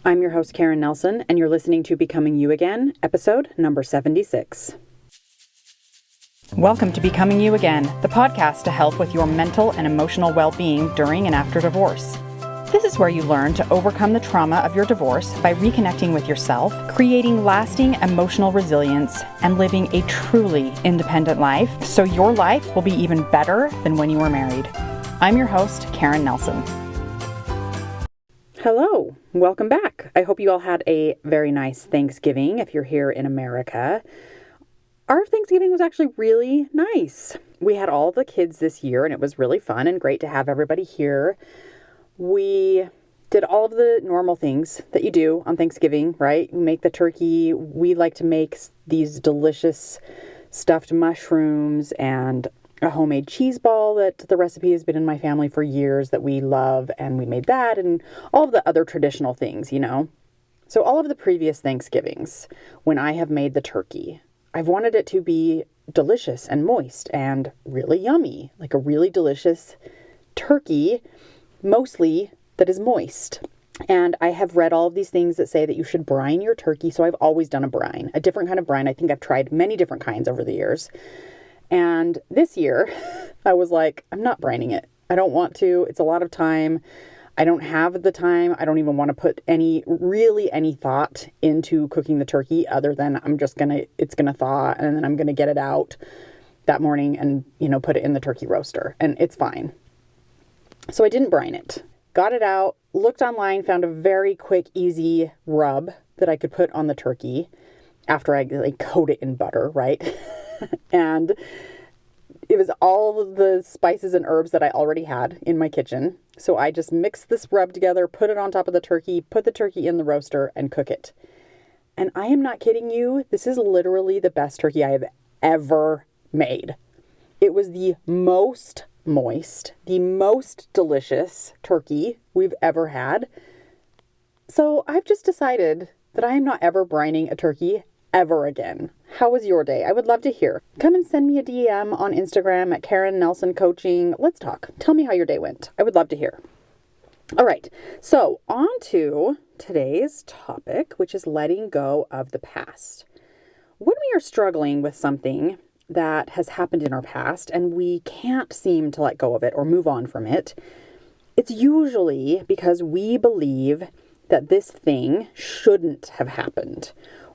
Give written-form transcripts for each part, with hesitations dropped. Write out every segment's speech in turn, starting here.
I'm your host, Karen Nelson, and you're listening to Becoming You Again, episode number 76. Welcome to Becoming You Again, the podcast to help with your mental and emotional well-being during and after divorce. This is where you learn to overcome the trauma of your divorce by reconnecting with yourself, creating lasting emotional resilience, and living a truly independent life so your life will be even better than when you were married. I'm your host, Karen Nelson. Hello, welcome back. I hope you all had a very nice Thanksgiving if you're here in America. Our Thanksgiving was actually really nice. We had all the kids this year and it was really fun and great to have everybody here. We did all of the normal things that you do on Thanksgiving, right? You make the turkey. We like to make these delicious stuffed mushrooms and a homemade cheese ball that the recipe has been in my family for years that we love. And we made that and all of the other traditional things, you know. So all of the previous Thanksgivings, when I have made the turkey, I've wanted it to be delicious and moist and really yummy, like a really delicious turkey, mostly that is moist. And I have read all of these things that say that you should brine your turkey. So I've always done a brine, a different kind of brine. I think I've tried many different kinds over the years. And this year I was like, I'm not brining it. I don't want to. It's a lot of time. I don't have the time. I don't even want to put any thought into cooking the turkey other than it's going to thaw and then I'm going to get it out that morning and, put it in the turkey roaster and it's fine. So I didn't brine it, got it out, looked online, found a very quick, easy rub that I could put on the turkey after I coat it in butter, right? And it was all of the spices and herbs that I already had in my kitchen. So I just mixed this rub together, put it on top of the turkey, put the turkey in the roaster and cook it. And I am not kidding you. This is literally the best turkey I have ever made. It was the most moist, the most delicious turkey we've ever had. So I've just decided that I am not ever brining a turkey ever again. How was your day? I would love to hear. Come and send me a DM on Instagram at Karen Nelson Coaching. Let's talk. Tell me how your day went. I would love to hear. All right. So on to today's topic, which is letting go of the past. When we are struggling with something that has happened in our past and we can't seem to let go of it or move on from it, it's usually because we believe that this thing shouldn't have happened.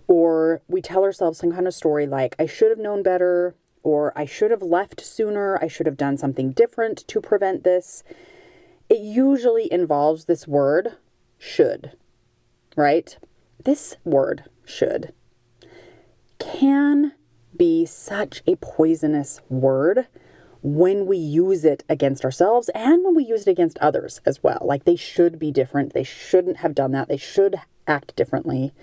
Or we tell ourselves some kind of story like, I should have known better, or I should have left sooner, I should have done something different to prevent this. It usually involves this word, should, right? This word, should, can be such a poisonous word when we use it against ourselves and when we use it against others as well. Like they should be different. They shouldn't have done that. They should act differently.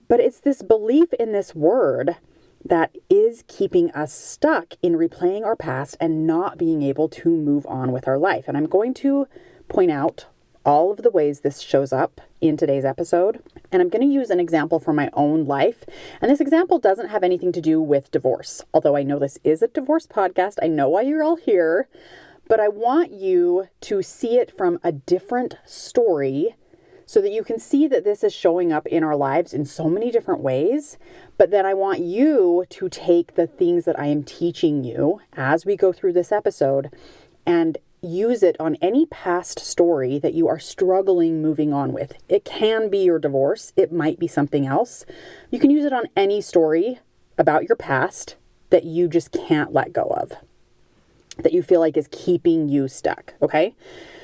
But it's this belief in this word that is keeping us stuck in replaying our past and not being able to move on with our life. And I'm going to point out all of the ways this shows up in today's episode. And I'm going to use an example from my own life. And this example doesn't have anything to do with divorce. Although I know this is a divorce podcast. I know why you're all here. But I want you to see it from a different story so that you can see that this is showing up in our lives in so many different ways. But then I want you to take the things that I am teaching you as we go through this episode and use it on any past story that you are struggling moving on with. It can be your divorce. It might be something else. You can use it on any story about your past that you just can't let go of, that you feel like is keeping you stuck, okay?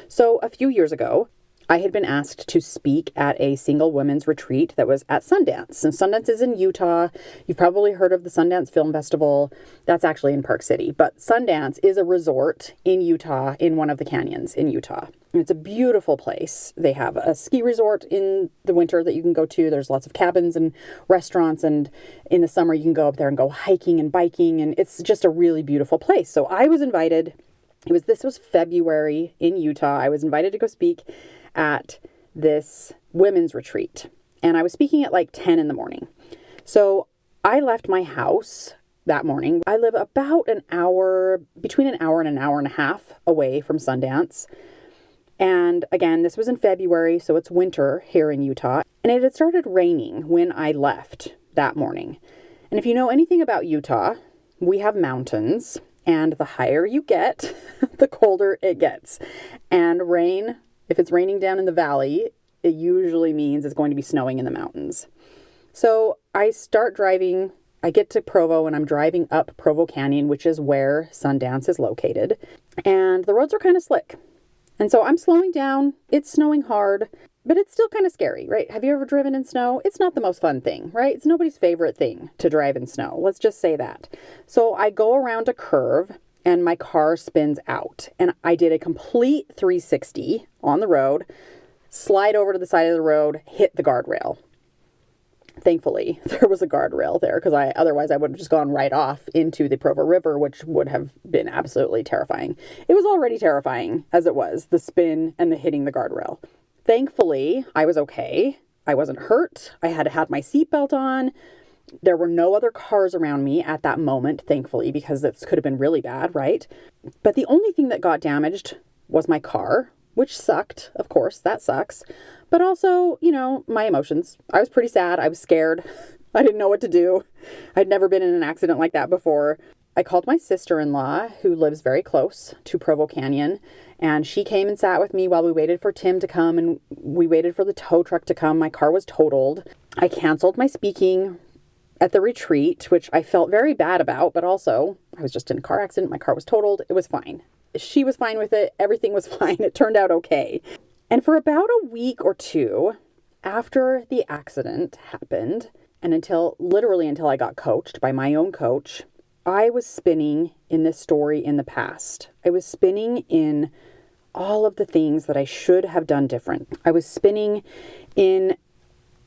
So a few years ago, I had been asked to speak at a single women's retreat that was at Sundance. And Sundance is in Utah. You've probably heard of the Sundance Film Festival. That's actually in Park City. But Sundance is a resort in Utah, in one of the canyons in Utah. And it's a beautiful place. They have a ski resort in the winter that you can go to. There's lots of cabins and restaurants. And in the summer, you can go up there and go hiking and biking. And it's just a really beautiful place. So I was invited. This was February in Utah. I was invited to go speak at this women's retreat. And I was speaking at like 10 in the morning. So I left my house that morning. I live about between an hour and a half away from Sundance. And again, this was in February, so it's winter here in Utah. And it had started raining when I left that morning. And if you know anything about Utah, we have mountains, and the higher you get, the colder it gets. And rain, if it's raining down in the valley, it usually means it's going to be snowing in the mountains. So I start driving. I get to Provo and I'm driving up Provo Canyon, which is where Sundance is located. And the roads are kind of slick. And so I'm slowing down. It's snowing hard, but it's still kind of scary, right? Have you ever driven in snow? It's not the most fun thing, right? It's nobody's favorite thing to drive in snow. Let's just say that. So I go around a curve and my car spins out. And I did a complete 360 on the road, slide over to the side of the road, hit the guardrail. Thankfully, there was a guardrail there because otherwise I would have just gone right off into the Provo River, which would have been absolutely terrifying. It was already terrifying as it was, the spin and the hitting the guardrail. Thankfully, I was okay. I wasn't hurt. I had had my seatbelt on. There were no other cars around me at that moment, thankfully, because this could have been really bad, right? But the only thing that got damaged was my car, which sucked. Of course, that sucks. But also, my emotions. I was pretty sad. I was scared. I didn't know what to do. I'd never been in an accident like that before. I called my sister-in-law, who lives very close to Provo Canyon, and she came and sat with me while we waited for Tim to come, and we waited for the tow truck to come. My car was totaled. I canceled my speaking at the retreat, which I felt very bad about, but also I was just in a car accident. My car was totaled. It was fine. She was fine with it. Everything was fine. It turned out okay. And for about a week or two after the accident happened, and literally until I got coached by my own coach, I was spinning in this story in the past. I was spinning in all of the things that I should have done different. I was spinning in,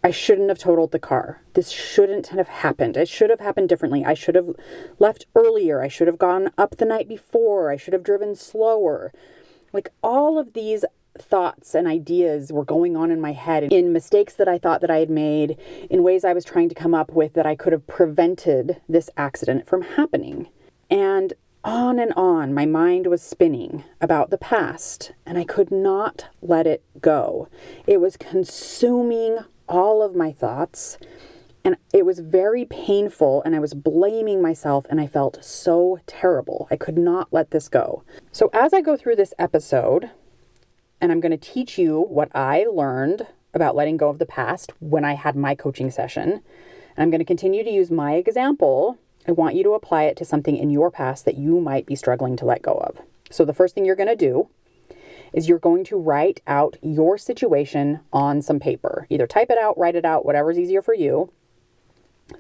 I shouldn't have totaled the car. This shouldn't have happened. It should have happened differently. I should have left earlier. I should have gone up the night before. I should have driven slower. Like all of these thoughts and ideas were going on in my head in mistakes that I thought that I had made, in ways I was trying to come up with that I could have prevented this accident from happening. And on, my mind was spinning about the past, and I could not let it go. It was consuming all of my thoughts, and it was very painful, and I was blaming myself, and I felt so terrible. I could not let this go. So as I go through this episode, and I'm going to teach you what I learned about letting go of the past when I had my coaching session. And I'm going to continue to use my example. I want you to apply it to something in your past that you might be struggling to let go of. So the first thing you're going to do is you're going to write out your situation on some paper. Either type it out, write it out, whatever's easier for you.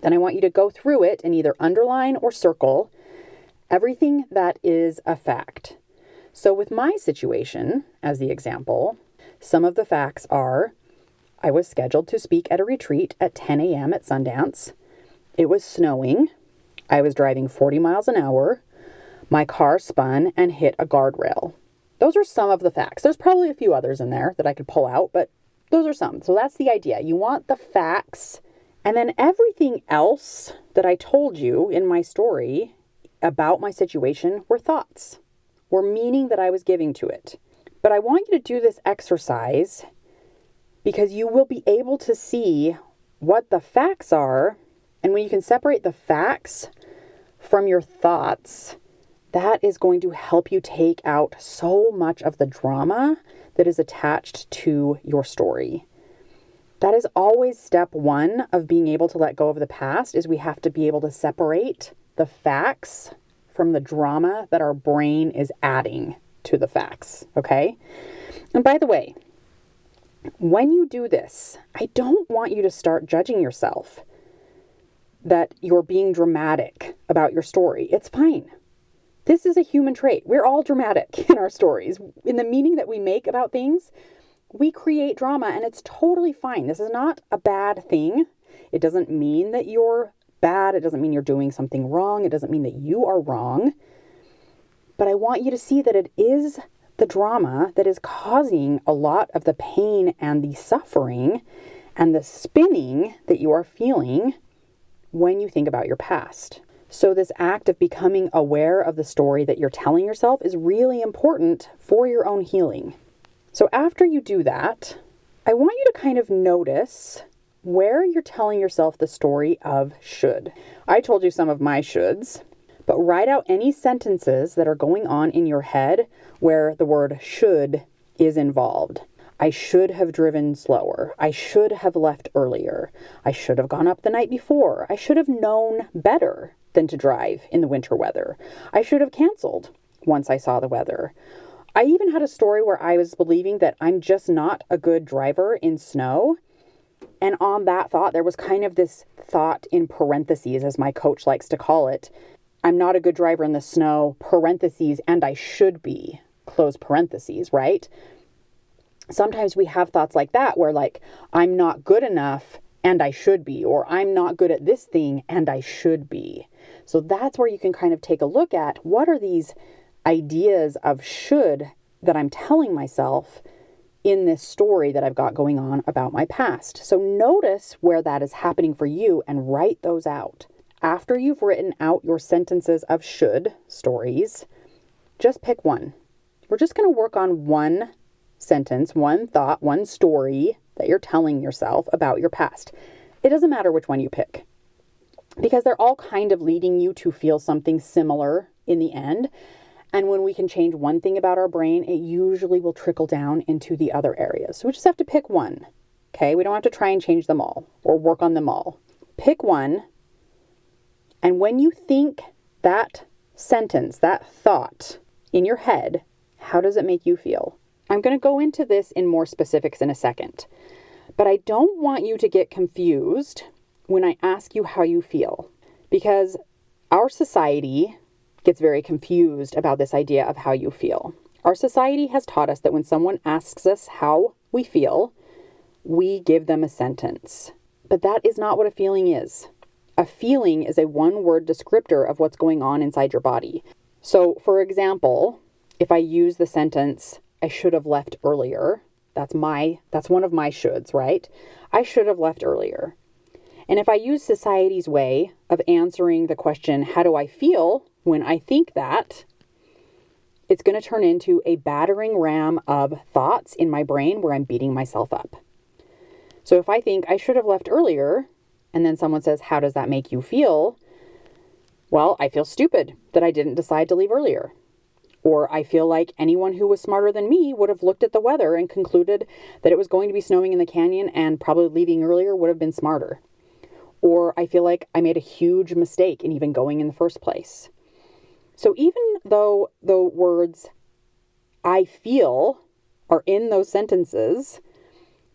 Then I want you to go through it and either underline or circle everything that is a fact. So with my situation, as the example, some of the facts are, I was scheduled to speak at a retreat at 10 a.m. at Sundance. It was snowing. I was driving 40 miles an hour. My car spun and hit a guardrail. Those are some of the facts. There's probably a few others in there that I could pull out, but those are some. So that's the idea. You want the facts, and then everything else that I told you in my story about my situation were thoughts. Or meaning that I was giving to it. But I want you to do this exercise because you will be able to see what the facts are. And when you can separate the facts from your thoughts, that is going to help you take out so much of the drama that is attached to your story. That is always step one of being able to let go of the past, is we have to be able to separate the facts from the drama that our brain is adding to the facts, okay? And by the way, when you do this, I don't want you to start judging yourself that you're being dramatic about your story. It's fine. This is a human trait. We're all dramatic in our stories. In the meaning that we make about things, we create drama, and it's totally fine. This is not a bad thing. It doesn't mean that you're bad. It doesn't mean you're doing something wrong. It doesn't mean that you are wrong. But I want you to see that it is the drama that is causing a lot of the pain and the suffering and the spinning that you are feeling when you think about your past. So this act of becoming aware of the story that you're telling yourself is really important for your own healing. So after you do that, I want you to kind of notice where you're telling yourself the story of should. I told you some of my shoulds, but write out any sentences that are going on in your head where the word should is involved. I should have driven slower. I should have left earlier. I should have gone up the night before. I should have known better than to drive in the winter weather. I should have canceled once I saw the weather. I even had a story where I was believing that I'm just not a good driver in snow. And on that thought, there was kind of this thought in parentheses, as my coach likes to call it. I'm not a good driver in the snow, parentheses, and I should be, close parentheses, right? Sometimes we have thoughts like that where like, I'm not good enough and I should be, or I'm not good at this thing and I should be. So that's where you can kind of take a look at what are these ideas of should that I'm telling myself in this story that I've got going on about my past. So notice where that is happening for you and write those out. After you've written out your sentences of should stories, just pick one. We're just going to work on one sentence, one thought, one story that you're telling yourself about your past. It doesn't matter which one you pick because they're all kind of leading you to feel something similar in the end. And when we can change one thing about our brain, it usually will trickle down into the other areas. So we just have to pick one. Okay? We don't have to try and change them all or work on them all. Pick one. And when you think that sentence, that thought in your head, how does it make you feel? I'm going to go into this in more specifics in a second, but I don't want you to get confused when I ask you how you feel, because our society gets very confused about this idea of how you feel. Our society has taught us that when someone asks us how we feel, we give them a sentence. But that is not what a feeling is. A feeling is a one-word descriptor of what's going on inside your body. So, for example, if I use the sentence, I should have left earlier, that's one of my shoulds, right? I should have left earlier. And if I use society's way of answering the question, how do I feel when I think that, it's going to turn into a battering ram of thoughts in my brain where I'm beating myself up. So if I think I should have left earlier, and then someone says, how does that make you feel? Well, I feel stupid that I didn't decide to leave earlier. Or I feel like anyone who was smarter than me would have looked at the weather and concluded that it was going to be snowing in the canyon and probably leaving earlier would have been smarter. Or I feel like I made a huge mistake in even going in the first place. So even though the words I feel are in those sentences,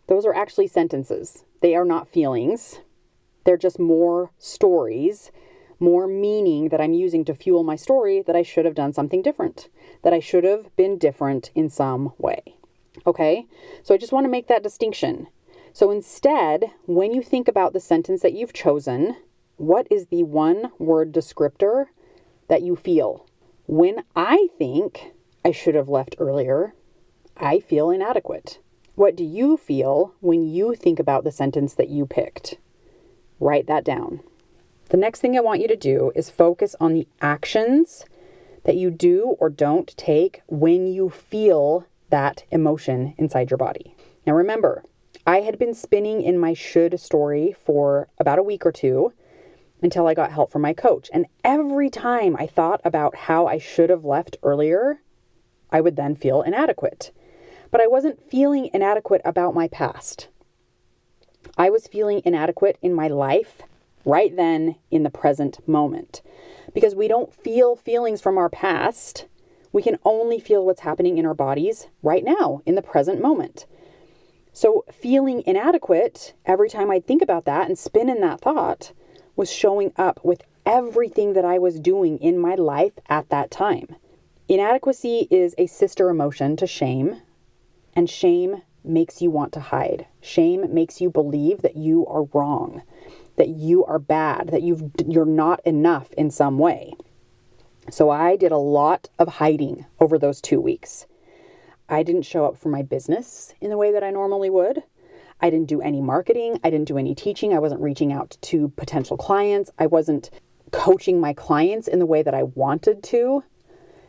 those are actually sentences. They are not feelings. They're just more stories, more meaning that I'm using to fuel my story that I should have done something different, that I should have been different in some way. Okay? So I just want to make that distinction. So instead, when you think about the sentence that you've chosen, what is the one word descriptor that you feel? When I think I should have left earlier, I feel inadequate. What do you feel when you think about the sentence that you picked? Write that down. The next thing I want you to do is focus on the actions that you do or don't take when you feel that emotion inside your body. Now remember, I had been spinning in my should story for about a week or two until I got help from my coach. And every time I thought about how I should have left earlier, I would then feel inadequate. But I wasn't feeling inadequate about my past. I was feeling inadequate in my life right then in the present moment. Because we don't feel feelings from our past. We can only feel what's happening in our bodies right now in the present moment. So feeling inadequate every time I think about that and spin in that thought was showing up with everything that I was doing in my life at that time. Inadequacy is a sister emotion to shame, and shame makes you want to hide. Shame makes you believe that you are wrong, that you are bad, that you're not enough in some way. So I did a lot of hiding over those 2 weeks. I didn't show up for my business in the way that I normally would. I didn't do any marketing. I didn't do any teaching. I wasn't reaching out to potential clients. I wasn't coaching my clients in the way that I wanted to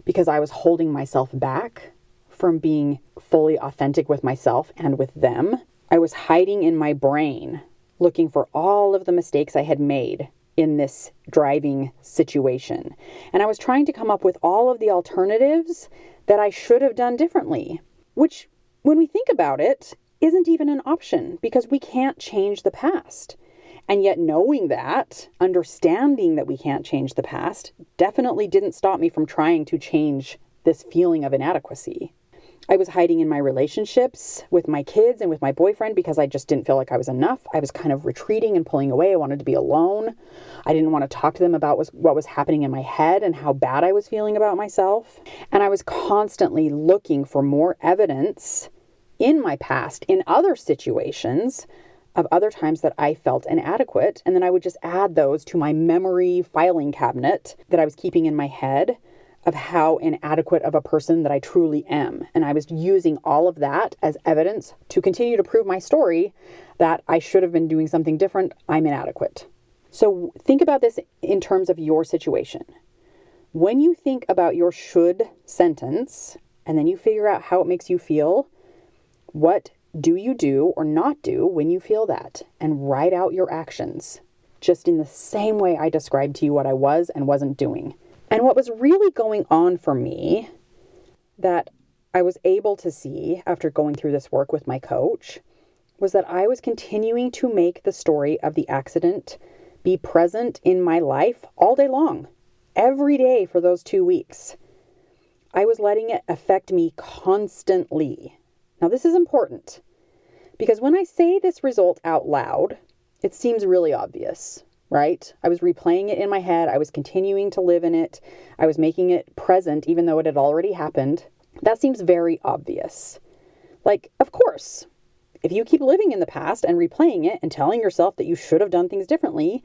because I was holding myself back from being fully authentic with myself and with them. I was hiding in my brain, looking for all of the mistakes I had made in this driving situation. And I was trying to come up with all of the alternatives that I should have done differently, which, when we think about it, isn't even an option because we can't change the past. And yet knowing that, understanding that we can't change the past, definitely didn't stop me from trying to change this feeling of inadequacy. I was hiding in my relationships with my kids and with my boyfriend because I just didn't feel like I was enough. I was kind of retreating and pulling away. I wanted to be alone. I didn't want to talk to them about what was happening in my head and how bad I was feeling about myself. And I was constantly looking for more evidence in my past, in other situations, of other times that I felt inadequate. And then I would just add those to my memory filing cabinet that I was keeping in my head of how inadequate of a person that I truly am. And I was using all of that as evidence to continue to prove my story that I should have been doing something different. I'm inadequate. So think about this in terms of your situation. When you think about your should sentence, and then you figure out how it makes you feel, what do you do or not do when you feel that? And write out your actions, just in the same way I described to you what I was and wasn't doing. And what was really going on for me that I was able to see after going through this work with my coach was that I was continuing to make the story of the accident be present in my life all day long, every day for those 2 weeks. I was letting it affect me constantly. Now, this is important because when I say this result out loud, it seems really obvious. Right? I was replaying it in my head. I was continuing to live in it. I was making it present even though it had already happened. That seems very obvious. Like, of course, if you keep living in the past and replaying it and telling yourself that you should have done things differently,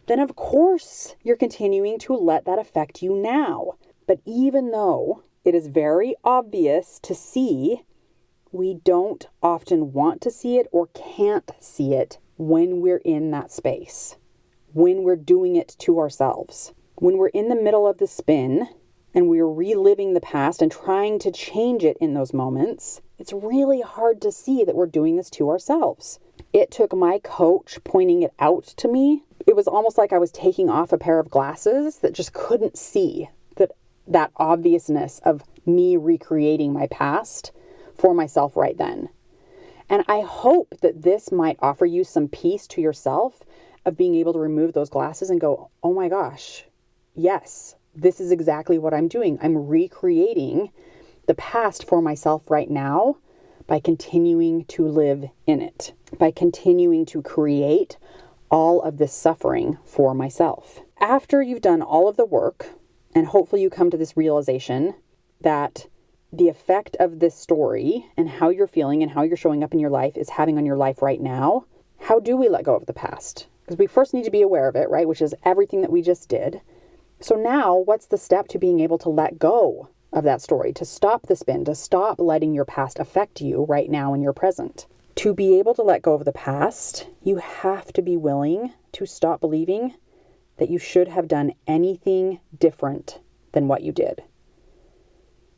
then of course you're continuing to let that affect you now. But even though it is very obvious to see, we don't often want to see it or can't see it when we're in that space. When we're doing it to ourselves. When we're in the middle of the spin and we're reliving the past and trying to change it in those moments, it's really hard to see that we're doing this to ourselves. It took my coach pointing it out to me. It was almost like I was taking off a pair of glasses that just couldn't see that obviousness of me recreating my past for myself right then. And I hope that this might offer you some peace to yourself of being able to remove those glasses and go, oh my gosh, yes, this is exactly what I'm doing. I'm recreating the past for myself right now by continuing to live in it, by continuing to create all of this suffering for myself. After you've done all of the work, and hopefully you come to this realization that the effect of this story and how you're feeling and how you're showing up in your life is having on your life right now, how do we let go of the past? Because we first need to be aware of it, right? Which is everything that we just did. So now what's the step to being able to let go of that story, to stop the spin, to stop letting your past affect you right now in your present? To be able to let go of the past, you have to be willing to stop believing that you should have done anything different than what you did.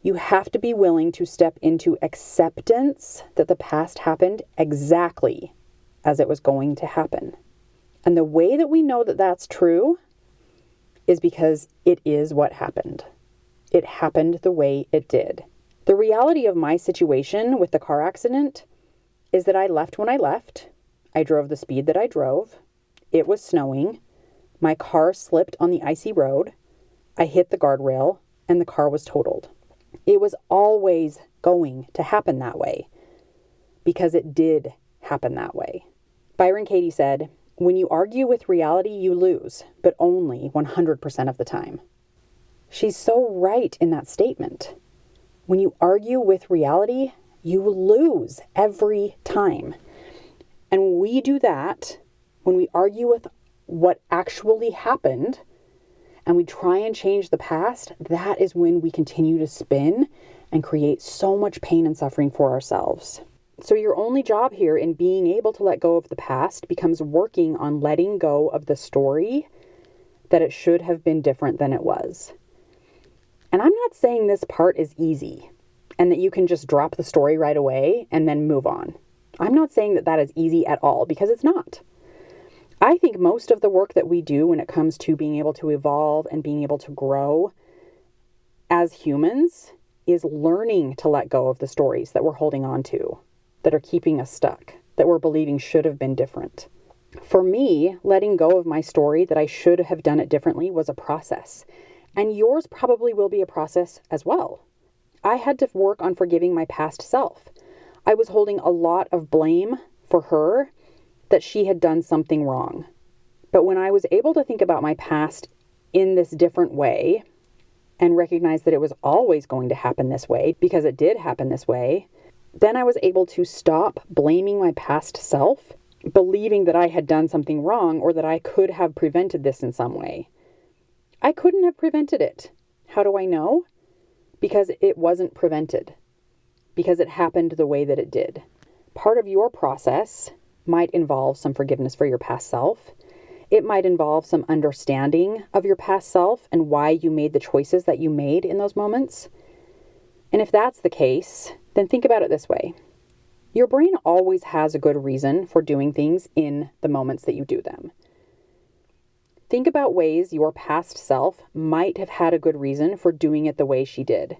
You have to be willing to step into acceptance that the past happened exactly as it was going to happen. And the way that we know that that's true is because it is what happened. It happened the way it did. The reality of my situation with the car accident is that I left when I left. I drove the speed that I drove. It was snowing. My car slipped on the icy road. I hit the guardrail and the car was totaled. It was always going to happen that way because it did happen that way. Byron Katie said, "When you argue with reality, you lose, but only 100% of the time." She's so right in that statement. When you argue with reality, you lose every time. And when we do that, when we argue with what actually happened, and we try and change the past, that is when we continue to spin and create so much pain and suffering for ourselves. So your only job here in being able to let go of the past becomes working on letting go of the story that it should have been different than it was. And I'm not saying this part is easy. and that you can just drop the story right away and then move on. I'm not saying that that is easy at all, because it's not. I think most of the work that we do when it comes to being able to evolve and being able to grow as humans is learning to let go of the stories that we're holding on to, that are keeping us stuck, that we're believing should have been different. For me, letting go of my story that I should have done it differently was a process. And yours probably will be a process as well. I had to work on forgiving my past self. I was holding a lot of blame for her that she had done something wrong. But when I was able to think about my past in this different way and recognize that it was always going to happen this way, because it did happen this way, then I was able to stop blaming my past self, believing that I had done something wrong or that I could have prevented this in some way. I couldn't have prevented it. How do I know? Because it wasn't prevented. Because it happened the way that it did. Part of your process might involve some forgiveness for your past self. It might involve some understanding of your past self and why you made the choices that you made in those moments. And if that's the case, then think about it this way. Your brain always has a good reason for doing things in the moments that you do them. Think about ways your past self might have had a good reason for doing it the way she did.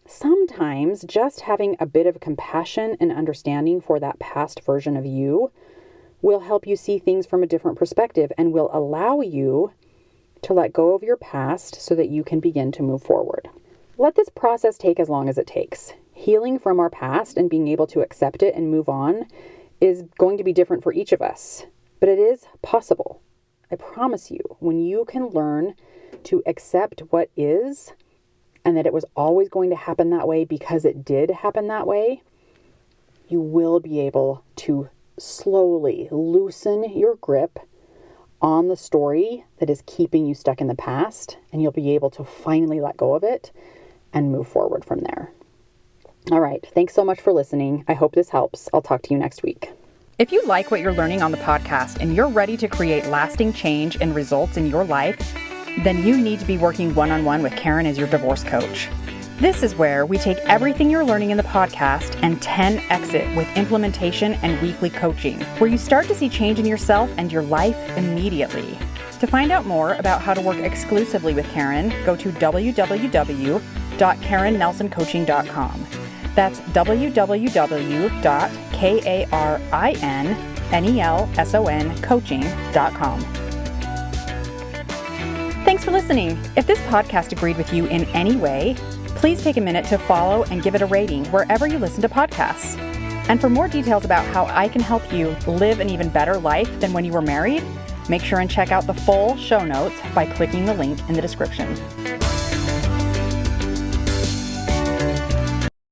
Sometimes just having a bit of compassion and understanding for that past version of you will help you see things from a different perspective and will allow you to let go of your past so that you can begin to move forward. Let this process take as long as it takes. Healing from our past and being able to accept it and move on is going to be different for each of us, but it is possible. I promise you, when you can learn to accept what is and that it was always going to happen that way because it did happen that way, you will be able to slowly loosen your grip on the story that is keeping you stuck in the past, and you'll be able to finally let go of it and move forward from there. All right. Thanks so much for listening. I hope this helps. I'll talk to you next week. If you like what you're learning on the podcast and you're ready to create lasting change and results in your life, then you need to be working one-on-one with Karen as your divorce coach. This is where we take everything you're learning in the podcast and 10x it with implementation and weekly coaching, where you start to see change in yourself and your life immediately. To find out more about how to work exclusively with Karen, go to www.karennelsoncoaching.com. That's www.karennelsoncoaching.com. Thanks for listening. If this podcast agreed with you in any way, please take a minute to follow and give it a rating wherever you listen to podcasts. And for more details about how I can help you live an even better life than when you were married, make sure and check out the full show notes by clicking the link in the description.